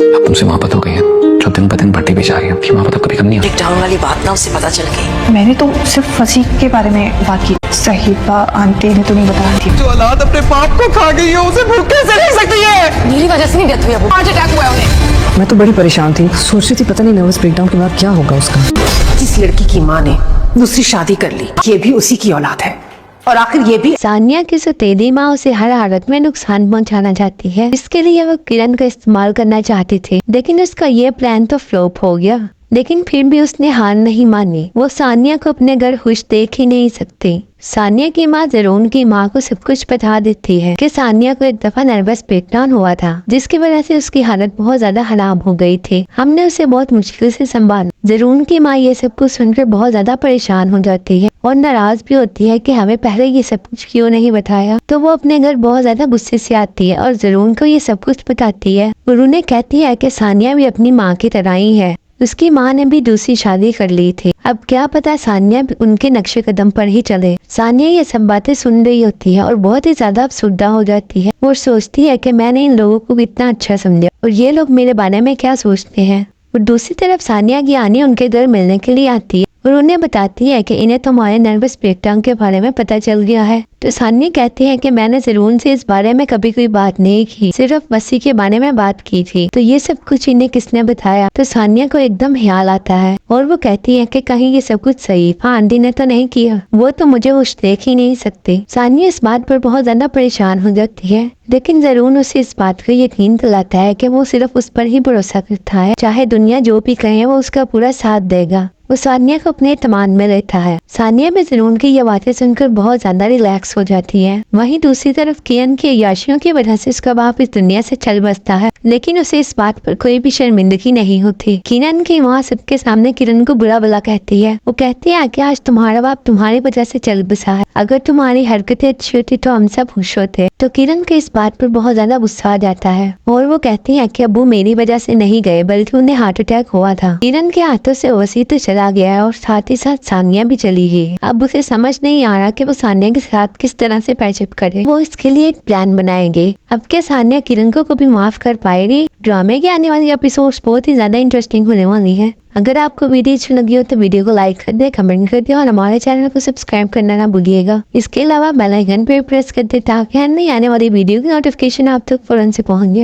अब तुमसे मोहब्बत हो गई है, जो दिन ब दिन बढ़ती भी जा रही है, ये मोहब्बत अब कभी कम नहीं होती। डाउन वाली बात ना उसे पता चल गई। मैंने तो सिर्फ फंसी के बारे में बात की। साहिबा आंटी ने तो नहीं बताया थी। जो औलाद अपने बाप को खा गई है उसे भूख कैसे रह सकती है? मेरी वजह से नहीं डेथ हुई, हार्ट अटैक हुआ है उन्हें। मैं तो बड़ी परेशान थी, सोच रही थी पता नहीं नर्वस ब्रेकडाउन के बाद क्या होगा उसका। जिस लड़की की माँ ने दूसरी शादी कर ली, ये भी उसी की औलाद है, और आखिर ये भी सानिया की सौतेली माँ उसे हर हालत में नुकसान पहुंचाना चाहती है, इसके लिए वो किरण का इस्तेमाल करना चाहती थी, लेकिन उसका ये प्लान तो फ्लॉप हो गया। लेकिन फिर भी उसने हार नहीं मानी। वो सानिया को अपने घर खुश देख ही नहीं सकती। सानिया की माँ जरून की माँ को सब कुछ बता देती है कि सानिया को एक दफा नर्वस ब्रेकडाउन हुआ था, जिसकी वजह से उसकी हालत बहुत ज्यादा खराब हो गई थी। हमने उसे बहुत मुश्किल से संभाला। जरून की माँ ये सब कुछ सुनकर बहुत ज्यादा परेशान हो जाती है और नाराज भी होती है कि हमें पहले ये सब कुछ क्यों नहीं बताया। तो वो अपने घर बहुत ज्यादा गुस्से से आती है और जरून को ये सब कुछ बताती है और उन्हें कहती है कि सानिया भी अपनी माँ की तरह ही है, उसकी माँ ने भी दूसरी शादी कर ली थी। अब क्या पता सानिया उनके नक्शे कदम पर ही चले। सानिया ये सब बातें सुन रही होती है और बहुत ही ज्यादा अफसुर्दा हो जाती है। वो सोचती है कि मैंने इन लोगों को कितना अच्छा समझा और ये लोग मेरे बारे में क्या सोचते हैं। और दूसरी तरफ सानिया की आनी उनके घर मिलने के लिए आती है और उन्हें बताती है कि इन्हें तुम्हारे नर्वस ब्रेकडाउन के बारे में पता चल गया है। तो सानिया कहती है कि मैंने जरून से इस बारे में कभी कोई बात नहीं की, सिर्फ मसीह के बारे में बात की थी। तो ये सब कुछ इन्हें किसने बताया? तो सानिया को एकदम ख्याल आता है और वो कहती है कि कहीं ये सब कुछ सही आंटी ने तो नहीं किया, वो तो मुझे कुछ देख ही नहीं सकती। सानिया इस बात पर बहुत ज्यादा परेशान हो जाती है, लेकिन जरून उसे इस बात का यकीन दिलाता है कि वो सिर्फ उस पर ही भरोसा करता है, चाहे दुनिया जो भी कहे वो उसका पूरा साथ देगा। वो सानिया को अपने तमान में लेता है। सानिया में जरून की ये बातें सुनकर बहुत ज्यादा रिलैक्स हो जाती है। वहीं दूसरी तरफ किरण की अय्याशियों की वजह से उसका बाप इस दुनिया से चल बसता है, लेकिन उसे इस बात पर कोई भी शर्मिंदगी नहीं होती। किरण की माँ सबके सामने किरण को बुरा भला कहती है। वो कहती है कि आज तुम्हारा बाप तुम्हारी वजह से चल बसा है, अगर तुम्हारी हरकतें अच्छी होती तो हम सब खुश होते। तो किरण के इस बात पर बहुत ज्यादा गुस्सा आ जाता है और वो कहती है कि अबू मेरी वजह से नहीं गए, बल्कि उन्हें हार्ट अटैक हुआ था। किरण के हाथों से वसी तो चला गया है और साथ ही साथ सानिया भी चली गई। अब उसे समझ नहीं आ रहा कि वो सानिया के साथ किस तरह से पैचअप करे। वो इसके लिए एक प्लान बनाएंगे। अब क्या सानिया किरण को कभी माफ कर पाएगी? ड्रामे की आने वाली एपिसोड्स बहुत ही ज्यादा इंटरेस्टिंग होने वाली है। अगर आपको वीडियो अच्छी लगी हो तो वीडियो को लाइक कर दे, कमेंट कर दे और हमारे चैनल को सब्सक्राइब करना ना भूलिएगा। इसके अलावा बेल आइकन पे प्रेस कर दे ताकि नई आने वाली वीडियो की नोटिफिकेशन आप तक फौरन से पहुंचे।